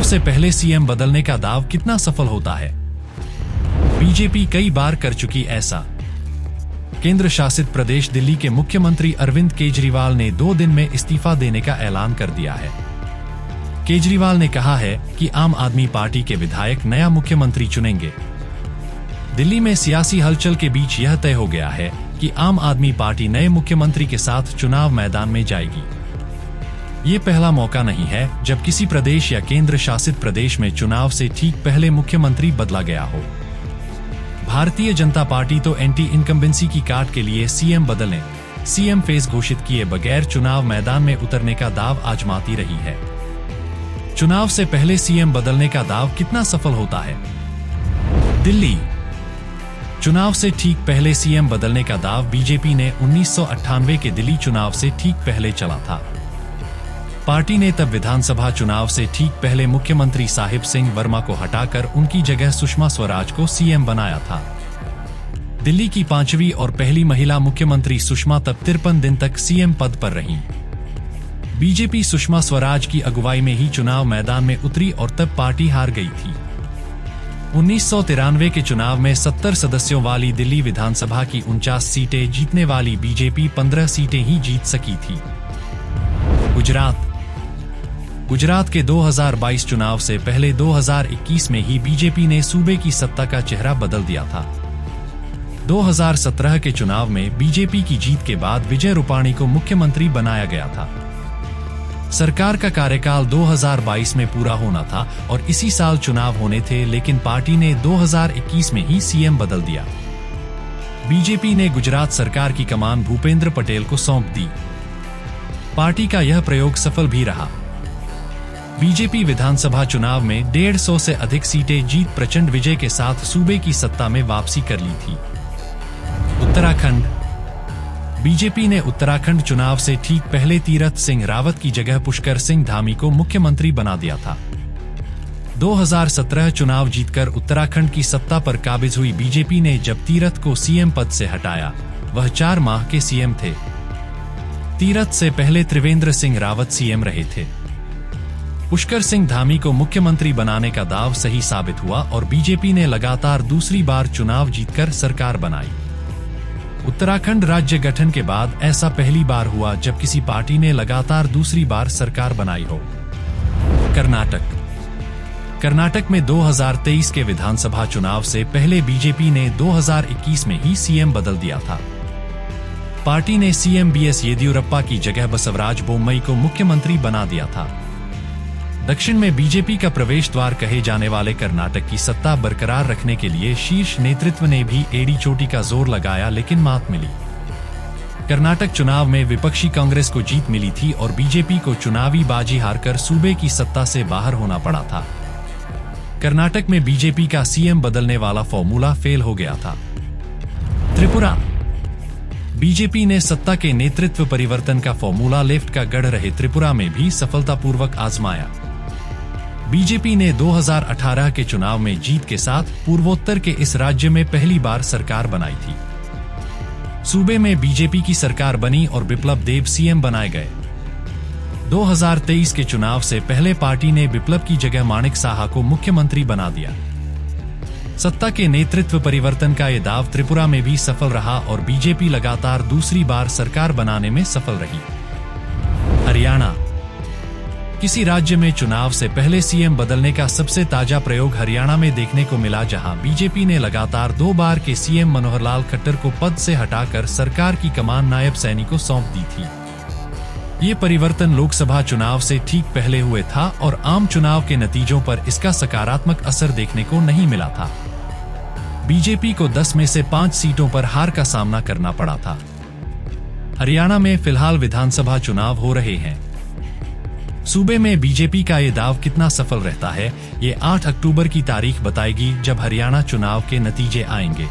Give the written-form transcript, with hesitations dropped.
से पहले सीएम बदलने का दाव कितना सफल होता है? बीजेपी कई बार कर चुकी ऐसा। केंद्र शासित प्रदेश दिल्ली के मुख्यमंत्री अरविंद केजरीवाल ने 2 दिन में इस्तीफा देने का ऐलान कर दिया है। केजरीवाल ने कहा है कि आम आदमी पार्टी के विधायक नया मुख्यमंत्री चुनेंगे। दिल्ली में सियासी हलचल के बीच यह तय हो गया है कि आम आदमी पार्टी नए मुख्यमंत्री के साथ चुनाव मैदान में जाएगी। ये पहला मौका नहीं है जब किसी प्रदेश या केंद्र शासित प्रदेश में चुनाव से ठीक पहले मुख्यमंत्री बदला गया हो। भारतीय जनता पार्टी तो एंटी इनकम्बेंसी की काट के लिए सीएम बदलने, सीएम फेस घोषित किए बगैर चुनाव मैदान में उतरने का दाव आजमाती रही है। चुनाव से पहले सीएम बदलने का दाव कितना सफल होता है? दिल्ली चुनाव से ठीक पहले सीएम बदलने का दाव बीजेपी ने 1998 के दिल्ली चुनाव से ठीक पहले चला था। पार्टी ने तब विधानसभा चुनाव से ठीक पहले मुख्यमंत्री साहिब सिंह वर्मा को हटाकर उनकी जगह सुषमा स्वराज को सीएम बनाया था। दिल्ली की 5वीं और पहली महिला मुख्यमंत्री सुषमा तब 53 दिन तक सीएम पद पर रहीं। बीजेपी सुषमा स्वराज की अगुवाई में ही चुनाव मैदान में उतरी और तब पार्टी हार गई थी। 1993 के चुनाव में 70 सदस्यों वाली दिल्ली विधानसभा की 49 सीटें जीतने वाली बीजेपी 15 सीटें ही जीत सकी थी। गुजरात के 2022 चुनाव से पहले 2021 में ही बीजेपी ने सूबे की सत्ता का चेहरा बदल दिया था। 2017 के चुनाव में बीजेपी की जीत के बाद विजय रूपाणी को मुख्यमंत्री बनाया गया था। सरकार का कार्यकाल 2022 में पूरा होना था और इसी साल चुनाव होने थे, लेकिन पार्टी ने 2021 में ही सीएम बदल दिया। बीजेपी ने गुजरात सरकार की कमान भूपेंद्र पटेल को सौंप दी। पार्टी का यह प्रयोग सफल भी रहा। बीजेपी विधानसभा चुनाव में 150 से अधिक सीटें जीत प्रचंड विजय के साथ सूबे की सत्ता में वापसी कर ली थी। उत्तराखंड बीजेपी ने उत्तराखंड चुनाव से ठीक पहले तीरथ सिंह रावत की जगह पुष्कर सिंह धामी को मुख्यमंत्री बना दिया था। 2017 चुनाव जीतकर उत्तराखंड की सत्ता पर काबिज हुई बीजेपी ने जब तीरथ को सीएम पद से हटाया, वह 4 माह के सीएम थे। तीरथ से पहले त्रिवेंद्र सिंह रावत सीएम रहे थे। पुष्कर सिंह धामी को मुख्यमंत्री बनाने का दाव सही साबित हुआ और बीजेपी ने लगातार दूसरी बार चुनाव जीतकर सरकार बनाई। उत्तराखंड राज्य गठन के बाद ऐसा पहली बार हुआ जब किसी पार्टी ने लगातार दूसरी बार सरकार बनाई हो। कर्नाटक में 2023 के विधानसभा चुनाव से पहले बीजेपी ने 2021 में ही सीएम बदल दिया था। पार्टी ने सीएम बीएस येदियुरप्पा की जगह बसवराज बोम्मई को मुख्यमंत्री बना दिया था। दक्षिण में बीजेपी का प्रवेश द्वार कहे जाने वाले कर्नाटक की सत्ता बरकरार रखने के लिए शीर्ष नेतृत्व ने भी एड़ी चोटी का जोर लगाया, लेकिन मात मिली। कर्नाटक चुनाव में विपक्षी कांग्रेस को जीत मिली थी और बीजेपी को चुनावी बाजी हारकर सूबे की सत्ता से बाहर होना पड़ा था। कर्नाटक में बीजेपी का सीएम बदलने वाला फॉर्मूला फेल हो गया था। त्रिपुरा बीजेपी ने सत्ता के नेतृत्व परिवर्तन का फॉर्मूला लेफ्ट का गढ़ रहे त्रिपुरा में भी सफलतापूर्वक आजमाया। बीजेपी ने 2018 के चुनाव में जीत के साथ पूर्वोत्तर के इस राज्य में पहली बार सरकार बनाई थी। सूबे में बीजेपी की सरकार बनी और बिप्लब देब सीएम बनाए गए। 2023 के चुनाव से पहले पार्टी ने बिप्लब की जगह माणिक साहा को मुख्यमंत्री बना दिया। सत्ता के नेतृत्व परिवर्तन का ये दाव त्रिपुरा में भी सफल रहा और बीजेपी लगातार दूसरी बार सरकार बनाने में सफल रही। हरियाणा किसी राज्य में चुनाव से पहले सीएम बदलने का सबसे ताजा प्रयोग हरियाणा में देखने को मिला, जहां बीजेपी ने लगातार 2 बार के सीएम मनोहर लाल खट्टर को पद से हटाकर सरकार की कमान नायब सैनी को सौंप दी थी। ये परिवर्तन लोकसभा चुनाव से ठीक पहले हुए था और आम चुनाव के नतीजों पर इसका सकारात्मक असर देखने को नहीं मिला था। बीजेपी को 10 में से 5 सीटों पर हार का सामना करना पड़ा था। हरियाणा में फिलहाल विधानसभा चुनाव हो रहे हैं। सूबे में बीजेपी का ये दाव कितना सफल रहता है, ये 8 अक्टूबर की तारीख बताएगी जब हरियाणा चुनाव के नतीजे आएंगे।